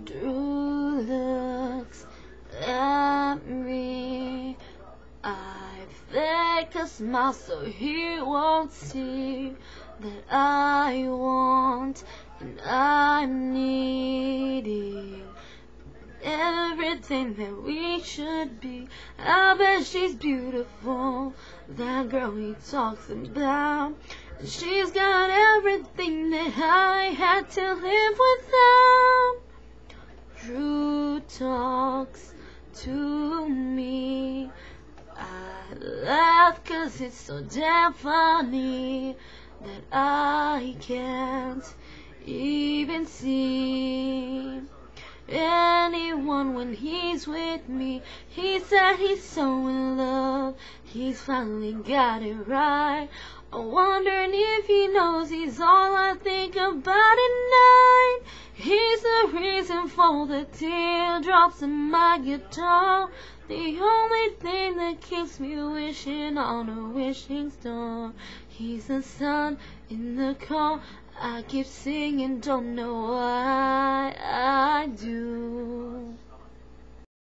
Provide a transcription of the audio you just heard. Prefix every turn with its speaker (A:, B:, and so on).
A: Drew looks at me. I fake a smile so he won't see that I want and I'm needing everything that we should be. I bet she's beautiful, that girl he talks about. She's got everything that I had to live without. Drew talks to me. I laugh 'cause it's so damn funny that I can't even see anyone when he's with me. He said he's so in love, he's finally got it right. I'm wondering if he knows he's all I think about at night. He's the reason for the teardrops in my guitar, the only thing that keeps me wishing on a wishing star. He's the sun in the car I keep singing, don't know why I do.